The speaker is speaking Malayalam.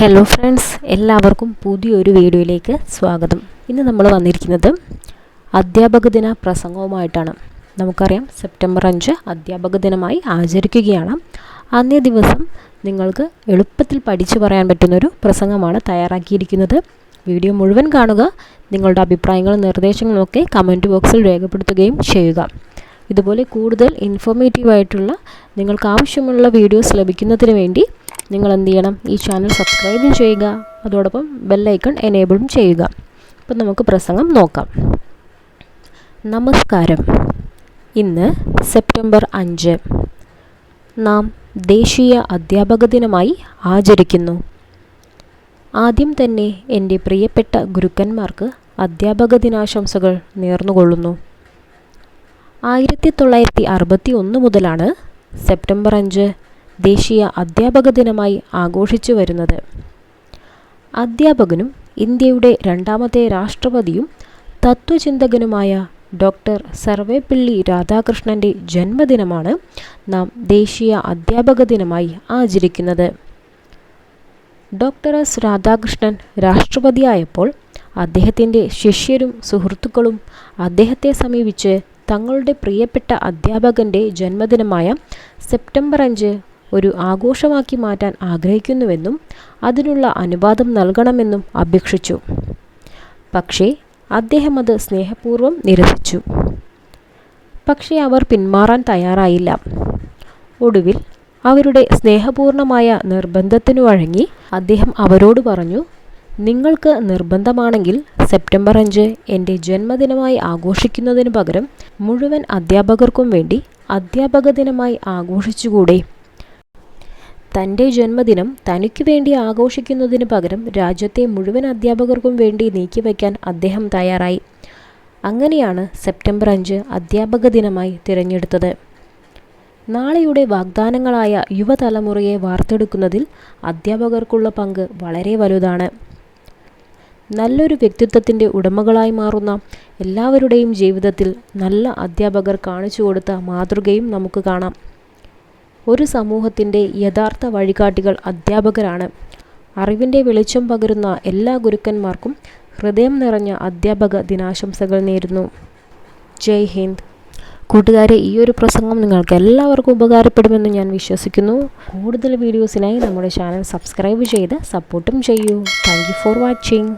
ഹലോ ഫ്രണ്ട്സ്, എല്ലാവർക്കും പുതിയൊരു വീഡിയോയിലേക്ക് സ്വാഗതം. ഇന്ന് നമ്മൾ വന്നിരിക്കുന്നത് അധ്യാപക ദിന പ്രസംഗവുമായിട്ടാണ്. നമുക്കറിയാം, സെപ്റ്റംബർ 5 അധ്യാപക ദിനമായി ആചരിക്കുകയാണ്. അന്നേ ദിവസം നിങ്ങൾക്ക് എളുപ്പത്തിൽ പഠിച്ചു പറയാൻ പറ്റുന്നൊരു പ്രസംഗമാണ് തയ്യാറാക്കിയിരിക്കുന്നത്. വീഡിയോ മുഴുവൻ കാണുക. നിങ്ങളുടെ അഭിപ്രായങ്ങളും നിർദ്ദേശങ്ങളും ഒക്കെ കമൻറ്റ് ബോക്സിൽ രേഖപ്പെടുത്തുകയും ചെയ്യുക. ഇതുപോലെ കൂടുതൽ ഇൻഫോർമേറ്റീവായിട്ടുള്ള നിങ്ങൾക്ക് ആവശ്യമുള്ള വീഡിയോസ് ലഭിക്കുന്നതിന് വേണ്ടി നിങ്ങൾ എന്ത് ചെയ്യണം? ഈ ചാനൽ സബ്സ്ക്രൈബ് ചെയ്യുക, അതോടൊപ്പം ബെല്ലൈക്കൺ എനേബിളും ചെയ്യുക. അപ്പം നമുക്ക് പ്രസംഗം നോക്കാം. നമസ്കാരം. ഇന്ന് സെപ്റ്റംബർ 5 നാം ദേശീയ അധ്യാപക ദിനമായി ആചരിക്കുന്നു. ആദ്യം തന്നെ എൻ്റെ പ്രിയപ്പെട്ട ഗുരുക്കന്മാർക്ക് അധ്യാപക ദിനാശംസകൾ നേർന്നുകൊള്ളുന്നു. 1961 മുതലാണ് സെപ്റ്റംബർ 5 ദേശീയ അധ്യാപക ദിനമായി ആഘോഷിച്ചു വരുന്നത്. അധ്യാപകനും ഇന്ത്യയുടെ രണ്ടാമത്തെ രാഷ്ട്രപതിയും തത്വചിന്തകനുമായ ഡോക്ടർ സർവേപ്പള്ളി രാധാകൃഷ്ണൻ്റെ ജന്മദിനമാണ് നാം ദേശീയ അധ്യാപക ദിനമായി ആചരിക്കുന്നത്. ഡോക്ടർ എസ് രാധാകൃഷ്ണൻ രാഷ്ട്രപതിയായപ്പോൾ അദ്ദേഹത്തിൻ്റെ ശിഷ്യരും സുഹൃത്തുക്കളും അദ്ദേഹത്തെ സമീപിച്ച് തങ്ങളുടെ പ്രിയപ്പെട്ട അധ്യാപകൻ്റെ ജന്മദിനമായ സെപ്റ്റംബർ 5 ഒരു ആഘോഷമാക്കി മാറ്റാൻ ആഗ്രഹിക്കുന്നുവെന്നും അതിനുള്ള അനുവാദം നൽകണമെന്നും അപേക്ഷിച്ചു. പക്ഷേ അദ്ദേഹം അത് സ്നേഹപൂർവ്വം നിരസിച്ചു. പക്ഷേ അവർ പിന്മാറാൻ തയ്യാറായില്ല. ഒടുവിൽ അവരുടെ സ്നേഹപൂർണമായ നിർബന്ധത്തിനു വഴങ്ങി അദ്ദേഹം അവരോട് പറഞ്ഞു, നിങ്ങൾക്ക് നിർബന്ധമാണെങ്കിൽ സെപ്റ്റംബർ 5 എൻ്റെ ജന്മദിനമായി ആഘോഷിക്കുന്നതിന് പകരം മുഴുവൻ അധ്യാപകർക്കും വേണ്ടി അധ്യാപക ദിനമായി ആഘോഷിച്ചുകൂടെ? തൻ്റെ ജന്മദിനം തനിക്ക് വേണ്ടി ആഘോഷിക്കുന്നതിന് പകരം രാജ്യത്തെ മുഴുവൻ അധ്യാപകർക്കും വേണ്ടി നീക്കിവയ്ക്കാൻ അദ്ദേഹം തയ്യാറായി. അങ്ങനെയാണ് സെപ്റ്റംബർ 5 അധ്യാപക ദിനമായി തിരഞ്ഞെടുത്തത്. നാളെയുടെ വാഗ്ദാനങ്ങളായ യുവതലമുറയെ വാർത്തെടുക്കുന്നതിൽ അധ്യാപകർക്കുള്ള പങ്ക് വളരെ വലുതാണ്. നല്ലൊരു വ്യക്തിത്വത്തിൻ്റെ ഉടമകളായി മാറുന്ന എല്ലാവരുടെയും ജീവിതത്തിൽ നല്ല അധ്യാപകർ കാണിച്ചു കൊടുത്ത മാതൃകയും നമുക്ക് കാണാം. ഒരു സമൂഹത്തിൻ്റെ യഥാർത്ഥ വഴികാട്ടികൾ അധ്യാപകരാണ്. അറിവിൻ്റെ വെളിച്ചം പകരുന്ന എല്ലാ ഗുരുക്കന്മാർക്കും ഹൃദയം നിറഞ്ഞ അധ്യാപക ദിനാശംസകൾ നേരുന്നു. ജയ് ഹിന്ദ്. കൂട്ടുകാരെ, ഈ ഒരു പ്രസംഗം നിങ്ങൾക്ക് എല്ലാവർക്കും ഉപകാരപ്പെടുമെന്ന് ഞാൻ വിശ്വസിക്കുന്നു. കൂടുതൽ വീഡിയോസിനായി നമ്മുടെ ചാനൽ സബ്സ്ക്രൈബ് ചെയ്ത് സപ്പോർട്ടും ചെയ്യൂ. Thank you for watching.